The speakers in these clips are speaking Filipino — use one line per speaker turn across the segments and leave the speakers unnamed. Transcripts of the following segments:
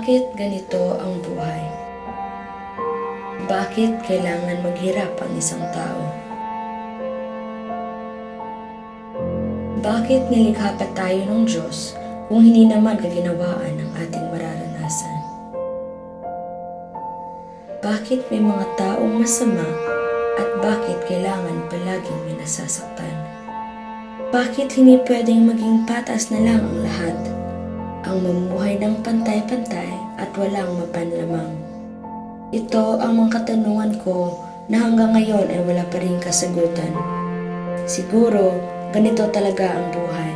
Bakit ganito ang buhay? Bakit kailangan maghirap ang isang tao? Bakit nilikha pa tayo ng Diyos kung hindi naman kaginawaan ang ating mararanasan? Bakit may mga taong masama at bakit kailangan palaging may nasasaktan? Bakit hindi pwedeng maging patas na lang ang lahat? Ang mamuhay ng pantay-pantay at walang mapanlamang. Ito ang mga katanungan ko na hanggang ngayon ay wala pa rin kasagutan. Siguro, ganito talaga ang buhay.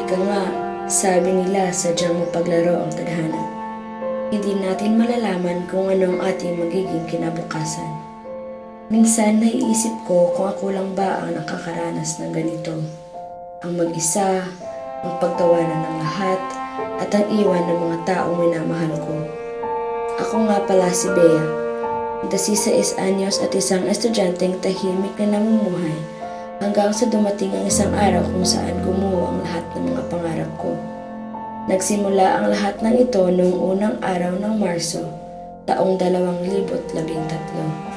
Ika nga, sabi nila sadyang mapaglaro ang tadhana. Hindi natin malalaman kung ano ang ating magiging kinabukasan. Minsan naiisip ko kung ako lang ba ang nakakaranas ng ganito. Ang mag-isa, ang pagtawanan ng lahat, at ang iwan ng mga taong minamahal ko. Ako nga pala si Bea, 16 anyos at isang estudyanteng tahimik na namumuhay hanggang sa dumating ang isang araw kung saan gumuho ang lahat ng mga pangarap ko. Nagsimula ang lahat ng ito noong unang araw ng Marso, taong 2013.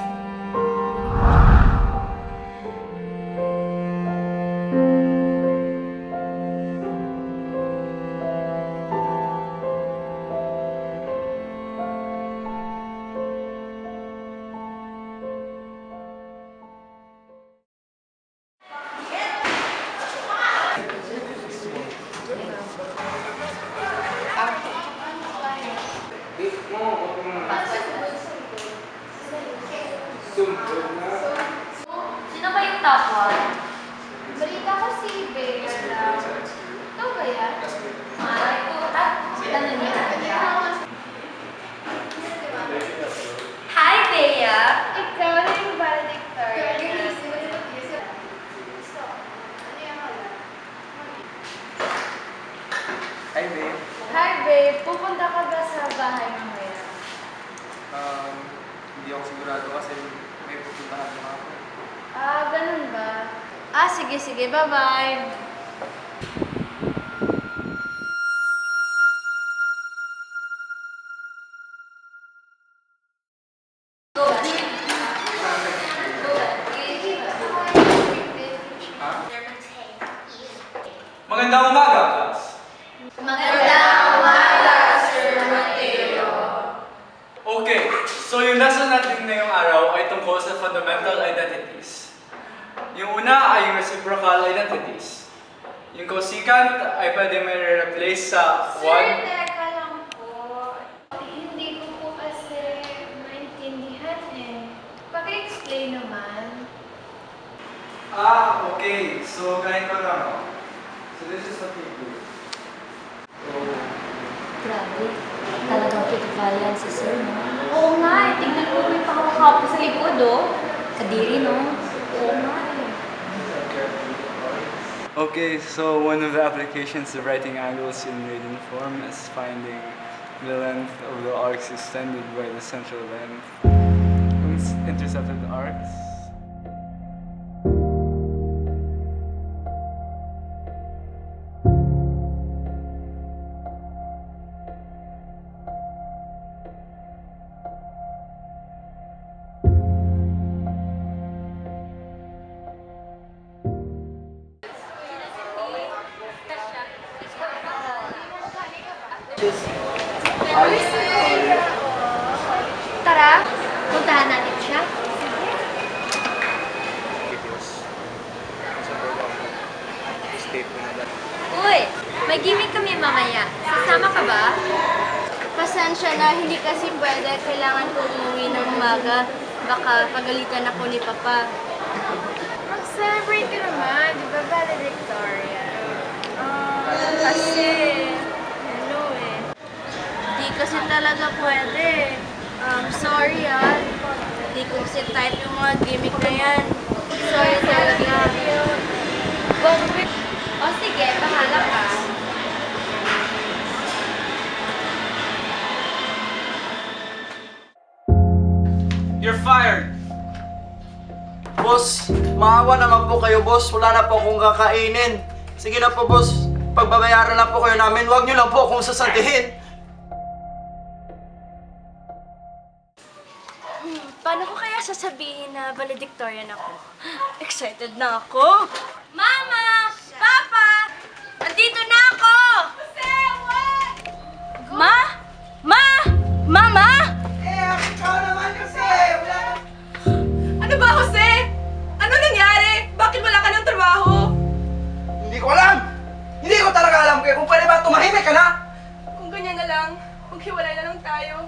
Sino ba yung top one? Balita ko si Bea lang. Ito ba yan? Ay, ito. Tanong niya. Hi, Bea! Ikaw na yung valedictorian.
Hi, babe.
Hi, babe. Pupunta ka ba sa bahay mamaya?
Hindi ako sigurado kasi may pupuntahan na ako.
Ah, ganun ba? Ah, sige, sige. Bye-bye.
Magandang umaga, class.
Magandang umaga, Sir Mateo.
Okay, so yung lesson natin ngayong araw ay tungkol sa fundamental identities. Yung una ay yung reciprocal identities. Yung cosecant ay pwede may replace sa
Sir,
one.
teka lang po. Hindi ko po kasi maintindihan eh. Paki-explain naman.
Okay. So, ganito lang. So, this is what we do. So,
Grabe. Talagang pitvayan si Sir, no?
Oo nga eh. Tingnan mo may pakakapa sa likod oh.
Kadiri, no?
Oo nga eh.
Okay, so one of the applications of writing angles in radian form is finding the length of the arcs extended by the central length of intercepted arcs.
Tara, puntahan natin siya.
Uy! May gimmick kami mamaya. Sasama ka ba?
Pasensya na, hindi kasi pwede. Kailangan ko umuwi ng umaga. Baka pagalitan ako ni Papa. Mag-celebrate ka naman, di ba, valedictorian? Kasi, ano eh. Di kasi talaga pwede. Sorry Di ko kasi type yung mga gimmick na yan. Sorry talaga. O sige, bahala ka.
you're fired! Boss, maawa naman po kayo, boss. Wala na po akong kakainin. Sige na po, boss. Pagbabayaran lang po kayo namin. Huwag niyo lang po akong sasantihin.
Paano ko kaya sasabihin na valedictorian ako? Excited na ako! Mama! Papa! Andito na ako! Ma? Ma? Mama?
Ikaw naman kasi! Wala ka...
Ano ba, Jose? Ano nangyari? Bakit wala ka ng trabaho?
Hindi ko alam! Hindi ko talaga alam kaya kung pwede ba tumahimik ka na?
Kung ganyan na lang, maghiwalay na lang tayo.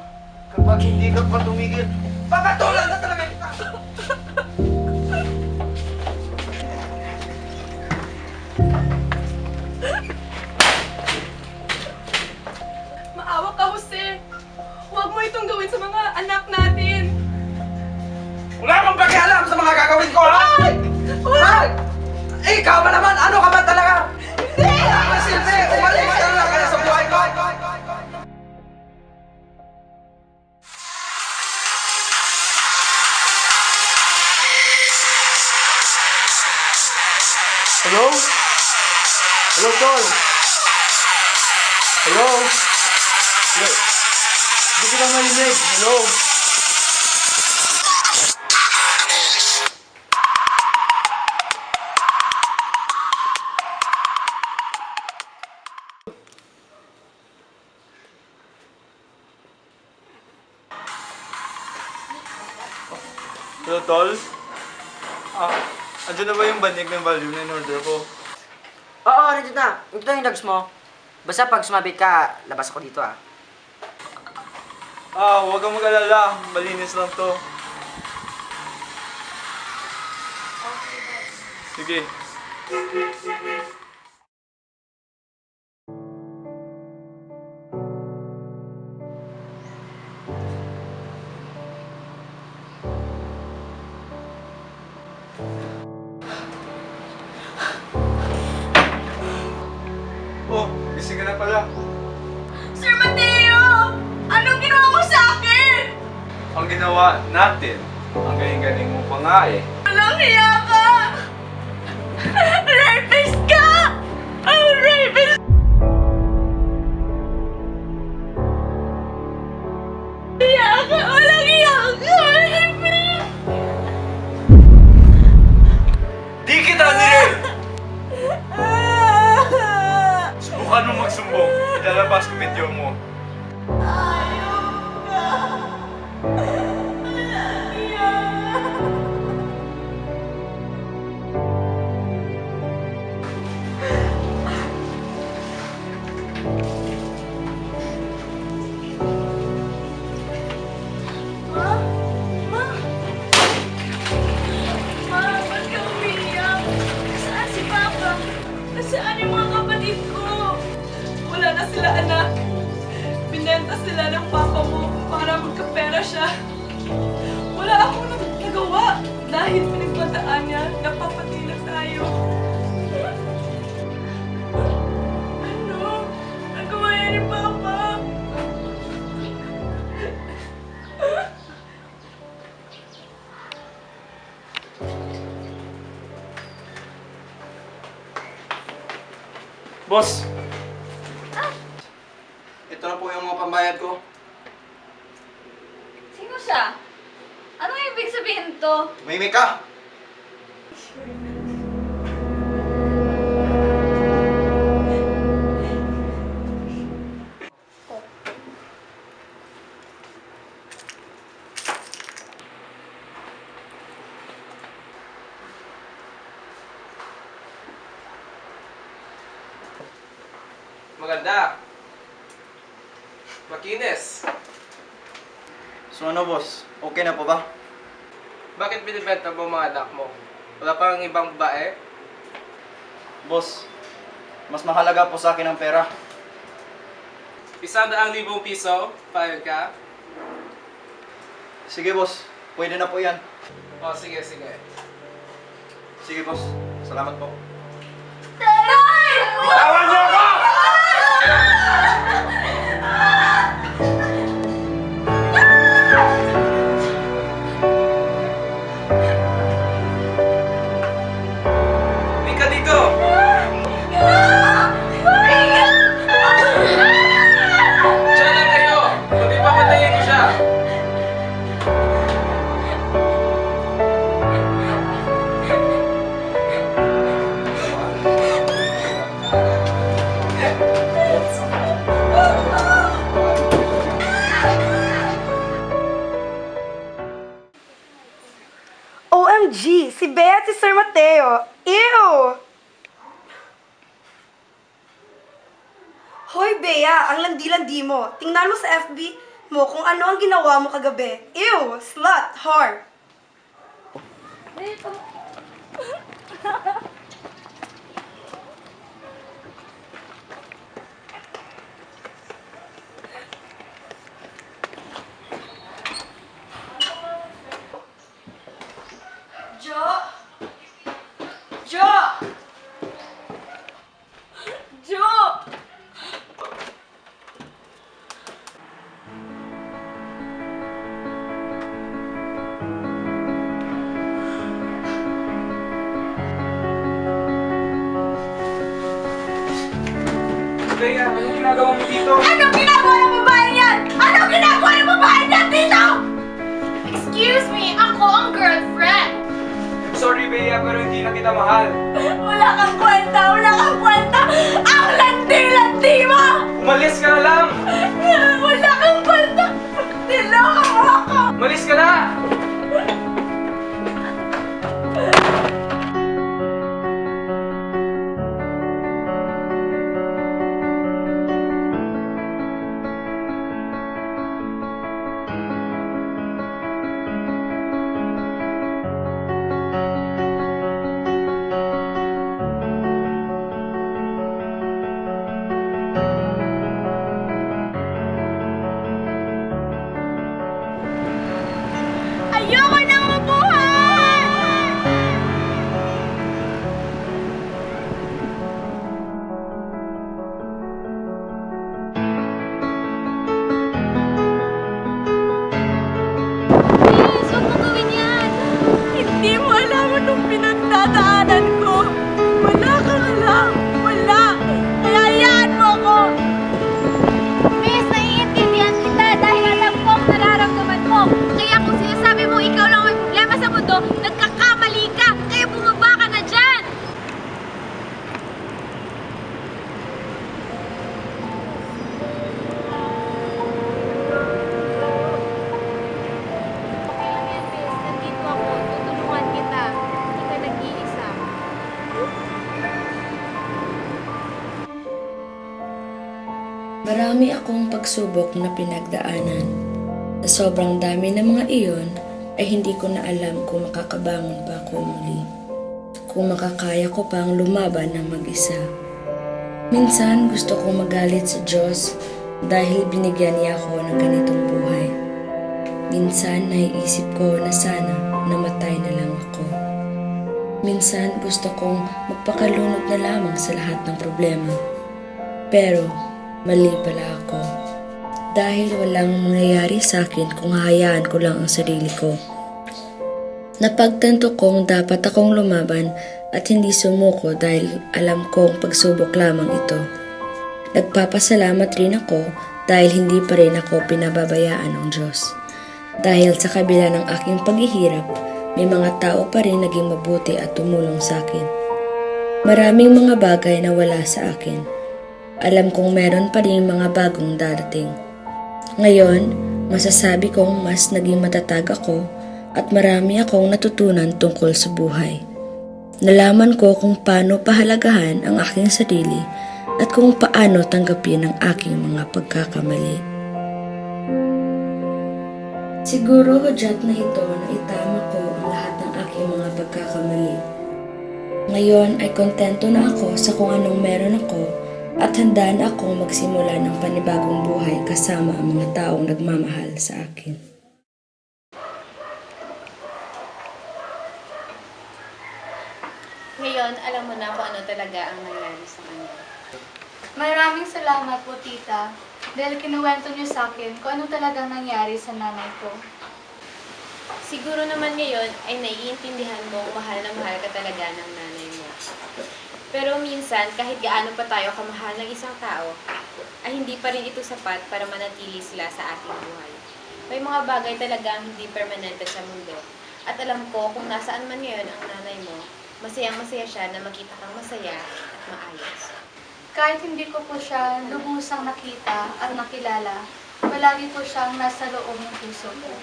Kapag hindi ka pa tumigil, papatulan na talaga kita!
Maawa ka, Jose. Huwag mo itong gawin sa mga anak natin.
Wala akong pakialam sa mga gagawin ko, ha? Wag! Eh, ikaw ba naman? Ano ka ba talaga? Hindi! Wala ka silbi! Umalis ka na lang kaya sa buhay ko!
Hello? Hello, Tol? Hello? Hello? Hindi kita marinig. Hello? Hello, Tol? Andyan na ba yung banig ng volume na in-order ko?
Oo, nandito na. Ito yung dogs mo. Basta pag sumabit ka, labas ako dito ah.
Huwag kang mag-alala. Malinis lang to. Sige. Oh, gising ka na pala.
Sir Mateo! Anong ginawa mo sa akin?
Ang ginawa natin, ang galing-galing mo pa nga eh.
Walang hiya ka! Rapist ka! Ang rapist! Hiya ka! Walang hiya ka! Rapist!
Di kita nire! Subukan mo magsumbong. Ilalabas ko video mo.
Ma? Ma? Ma, ba't ka umiiyak? Saan si Papa? Nasaan yung mga kapatid ko? Wala na sila, anak. Binenta sila ng papa mo para magkapera siya. Wala akong nagawa dahil pinagbataan niya na papatila tayo. Ano? Nagawa yan ni Papa?
Boss! Ito na po yung mga pambayad ko.
Sino siya? Anong ibig sabihin to?
Tumahimik ka!
Maganda. Makinis.
So ano boss? Okay na po ba?
Bakit binibenta mo mga anak mo? Wala pang ibang babae?
Boss, mas mahalaga po sa akin ang pera.
100,000 piso? Payag ka?
Sige boss, pwede na po yan.
O, sige, sige.
Sige boss, salamat po.
Bitawan niyo ako! Hindi ka dito! Diyan lang kayo! Hindi papatayin ko siya!
OMG! Si Bea at si Sir Mateo! Ew! Hoy, Bea! Ang landi-landi mo. Tingnan mo sa FB mo kung ano ang ginawa mo kagabi. Ew! Slut! Whore! Jo! Jo! Jo!
Bea, anong ginagawa mo dito?
Anong ginagawa ng babae niyan? Anong ginagawa ng babae niyan dito? Excuse me, ako ang girlfriend.
Sorry, Bea, pero hindi na kita mahal.
Wala kang kwenta, wala kang kwenta. Ang landi-landi mo!
Umalis ka na lang!
Wala kang kwenta. Niloko mo ako.
Umalis ka na!
Ayoko nang mabuhay!
Please, huwag mo gawin yan.
Hindi mo alam anong pinagdadaanan ko. Wala kang alam. Wala. Kaya hayaan mo ako.
Miss, naiintindihan kita dahil alam ko ang nararamdaman mo. Kaya kung sinasabi mo ikaw lang may problema sa mundo, nagkakamali ka. Kaya bumaba ka na dyan. Okay lang yan, Miss. Nandito ako. Tutulungan kita. Hindi ka nag-iisa.
Marami akong pagsubok na pinagdaanan. Sa sobrang dami ng mga iyon, ay hindi ko na alam kung makakabangon pa ako muli. Kung makakaya ko pang lumaban ng mag-isa. Minsan gusto kong magalit sa Diyos dahil binigyan niya ako ng ganitong buhay. Minsan naiisip ko na sana namatay na lang ako. Minsan gusto kong magpakalunod na lamang sa lahat ng problema. Pero mali pala ako. Dahil walang mangyayari sa akin kung hahayaan ko lang ang sarili ko. Napagtanto kong dapat akong lumaban at hindi sumuko dahil alam kong pagsubok lamang ito. Nagpapasalamat rin ako dahil hindi pa rin ako pinababayaan ng Diyos. Dahil sa kabila ng aking paghihirap, may mga tao pa rin naging mabuti at tumulong sa akin. Maraming mga bagay na wala sa akin. Alam kong meron pa rin mga bagong darating. Ngayon, masasabi kong mas naging matatag ako at marami akong natutunan tungkol sa buhay. Nalaman ko kung paano pahalagahan ang aking sarili at kung paano tanggapin ang aking mga pagkakamali. Siguro hudyat na ito na itama ko ang lahat ng aking mga pagkakamali. Ngayon ay kontento na ako sa kung anong meron ako at handa na akong magsimula ng panibagong buhay kasama ang mga taong nagmamahal sa akin.
Ngayon, alam mo na kung ano talaga ang nangyari sa kanya.
Maraming salamat po, tita. Dahil kinuwento niyo sa akin kung ano talagang nangyari sa nanay ko.
Siguro naman ngayon ay naiintindihan mo kung mahal na mahal ka talaga ng nanay mo. Pero minsan, kahit gaano pa tayo kamahal ng isang tao, ay hindi pa rin ito sapat para manatili sila sa ating buhay. May mga bagay talagang hindi permanente sa mundo. At alam ko kung nasaan man ngayon ang nanay mo, masayang-masaya siya na makita kang masaya at maayos.
Kahit hindi ko po siya lubusang nakita at nakilala, palagi po siyang nasa loob ng puso ko.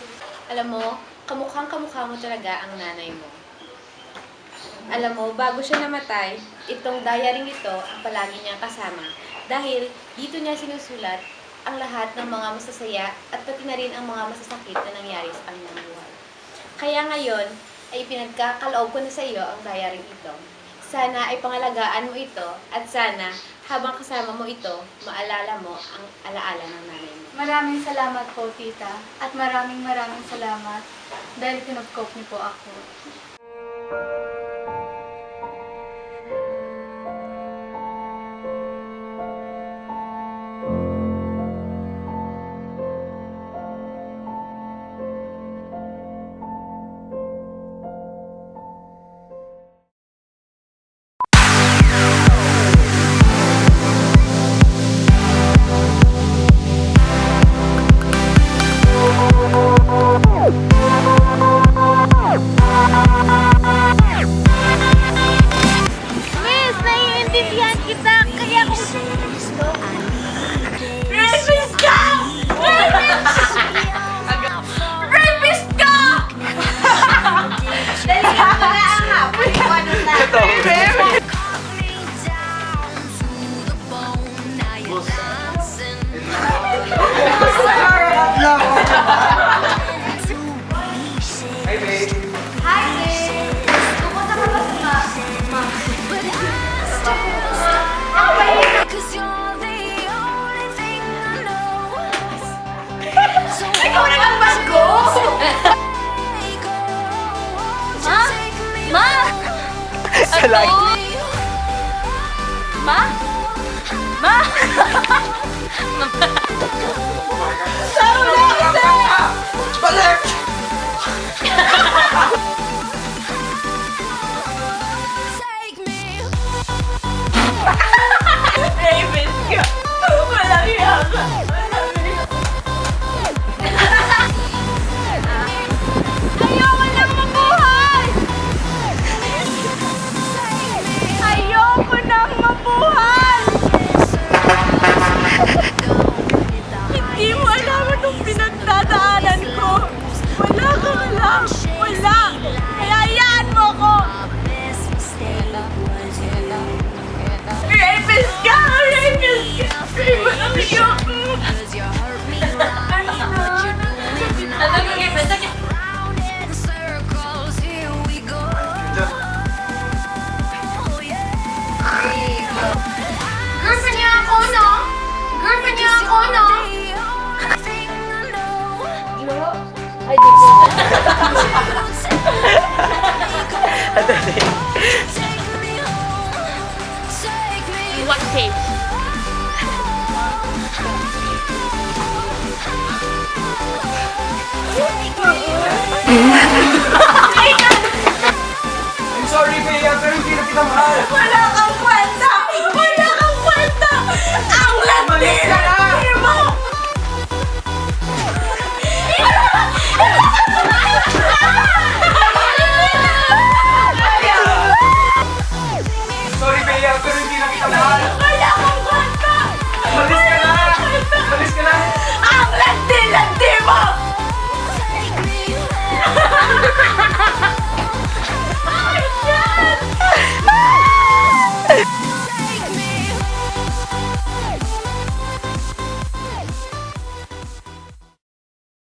Alam mo, kamukhang-kamukha mo talaga ang nanay mo. Alam mo, bago siya namatay, itong diary ito ang palagi niyang kasama. Dahil dito niya sinusulat ang lahat ng mga masasaya at pati na rin ang mga masasakit na nangyari sa kanyang buhay. Kaya ngayon, ay pinagkakaloob ko na sa iyo ang diary ito. Sana ay pangalagaan mo ito at sana habang kasama mo ito, maalala mo ang alaala ng nanay mo.
Maraming salamat po, tita. At maraming salamat dahil kinupkop niyo po ako.
Miss, naiintindihan kita, kaya kung...
Rapist ka! Rapist ka!
Dali ka mo na ang hapon kung ano na.
Hey, babe.
Hi, babe! Pupunta ka ba sa
Ikaw na ang bago!
Ma!
Salay.
Ma? Ma?